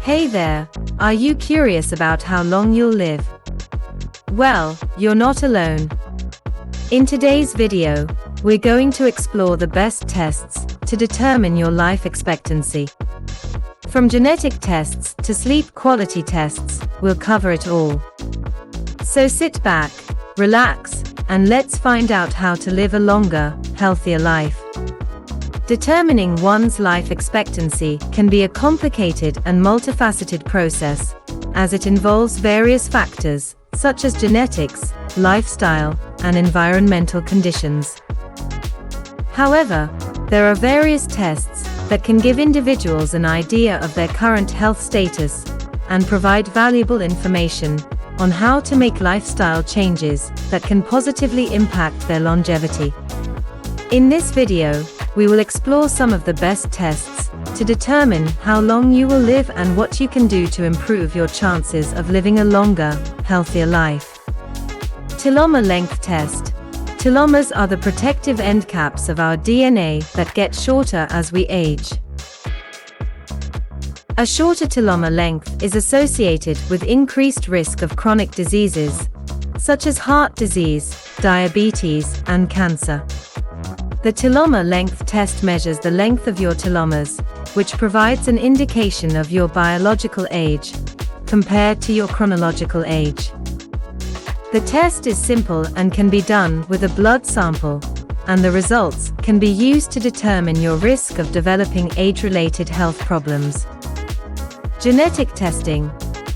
Hey there, are you curious about how long you'll live? Well, you're not alone. In today's video, we're going to explore the best tests to determine your life expectancy. From genetic tests to sleep quality tests, we'll cover it all. So sit back, relax, and let's find out how to live a longer, healthier life. Determining one's life expectancy can be a complicated and multifaceted process, as it involves various factors, such as genetics, lifestyle, and environmental conditions. However, there are various tests that can give individuals an idea of their current health status and provide valuable information on how to make lifestyle changes that can positively impact their longevity. In this video, we will explore some of the best tests to determine how long you will live and what you can do to improve your chances of living a longer, healthier life. Telomere length test. Telomeres are the protective end caps of our DNA that get shorter as we age. A shorter telomere length is associated with increased risk of chronic diseases, such as heart disease, diabetes, and cancer. The telomere length test measures the length of your telomeres, which provides an indication of your biological age, compared to your chronological age. The test is simple and can be done with a blood sample, and the results can be used to determine your risk of developing age-related health problems. Genetic testing.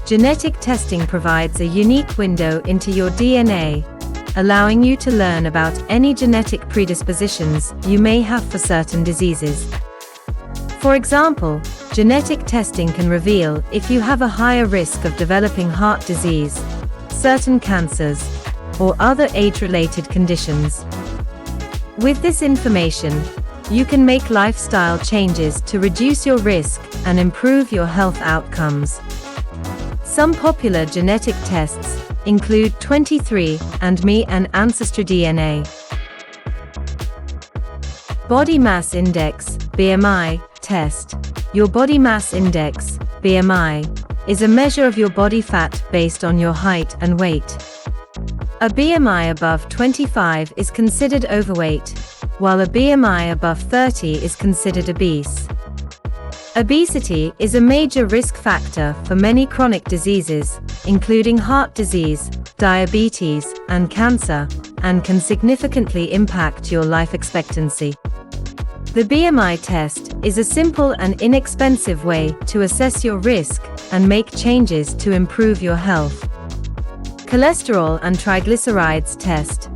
Genetic testing provides a unique window into your DNA, allowing you to learn about any genetic predispositions you may have for certain diseases. For example, genetic testing can reveal if you have a higher risk of developing heart disease, certain cancers, or other age-related conditions. With this information, you can make lifestyle changes to reduce your risk and improve your health outcomes. Some popular genetic tests include 23andMe and AncestryDNA. Body Mass Index (BMI) test. Your body mass index (BMI) is a measure of your body fat based on your height and weight. A BMI above 25 is considered overweight, while a BMI above 30 is considered obese. Obesity is a major risk factor for many chronic diseases, including heart disease, diabetes, and cancer, and can significantly impact your life expectancy. The BMI test is a simple and inexpensive way to assess your risk and make changes to improve your health. Cholesterol and triglycerides test.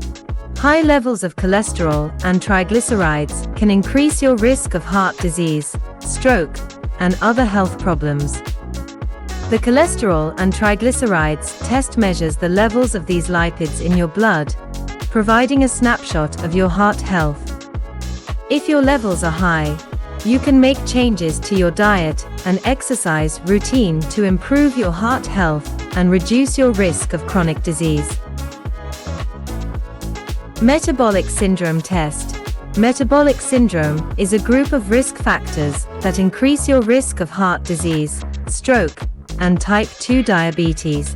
High levels of cholesterol and triglycerides can increase your risk of heart disease, stroke, and other health problems. The cholesterol and triglycerides test measures the levels of these lipids in your blood, providing a snapshot of your heart health. If your levels are high, you can make changes to your diet and exercise routine to improve your heart health and reduce your risk of chronic disease. Metabolic syndrome test. Metabolic syndrome is a group of risk factors that increase your risk of heart disease, stroke, and type 2 diabetes.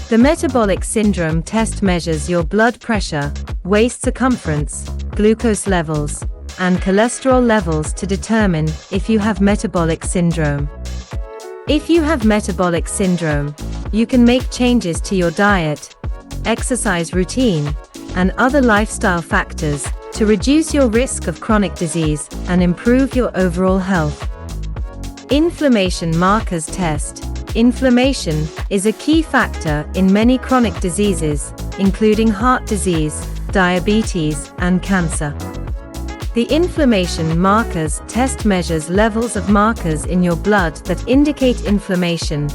The metabolic syndrome test measures your blood pressure, waist circumference, glucose levels, and cholesterol levels to determine if you have metabolic syndrome. If you have metabolic syndrome, you can make changes to your diet, exercise routine, and other lifestyle factors to reduce your risk of chronic disease and improve your overall health. Inflammation markers test. Inflammation is a key factor in many chronic diseases, including heart disease, diabetes, and cancer. The inflammation markers test measures levels of markers in your blood that indicate inflammation,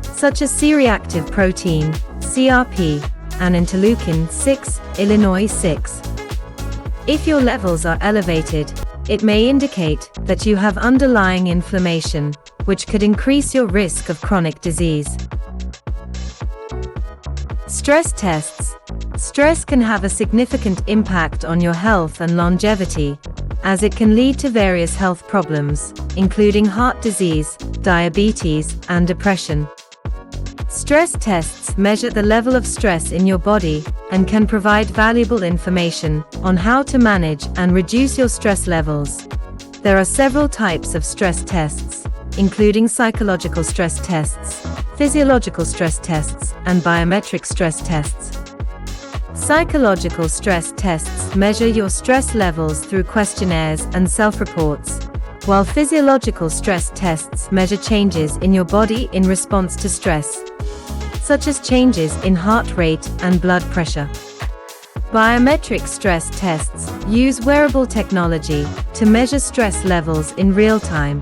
such as C-reactive protein, CRP, and interleukin-6, Illinois 6. If your levels are elevated, it may indicate that you have underlying inflammation, which could increase your risk of chronic disease. Stress tests. Stress can have a significant impact on your health and longevity, as it can lead to various health problems, including heart disease, diabetes, and depression. Stress tests measure the level of stress in your body and can provide valuable information on how to manage and reduce your stress levels. There are several types of stress tests, including psychological stress tests, physiological stress tests, and biometric stress tests. Psychological stress tests measure your stress levels through questionnaires and self-reports, while physiological stress tests measure changes in your body in response to stress, such as changes in heart rate and blood pressure. Biometric stress tests use wearable technology to measure stress levels in real time.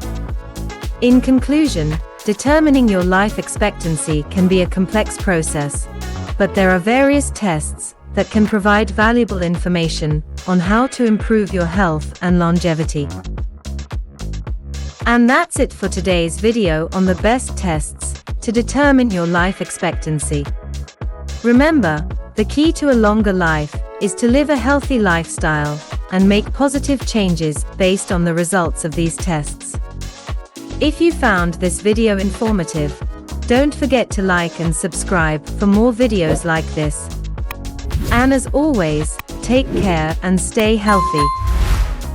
In conclusion, determining your life expectancy can be a complex process, but there are various tests that can provide valuable information on how to improve your health and longevity. And that's it for today's video on the best tests to determine your life expectancy. Remember, the key to a longer life is to live a healthy lifestyle and make positive changes based on the results of these tests. If you found this video informative, don't forget to like and subscribe for more videos like this. And as always, take care and stay healthy.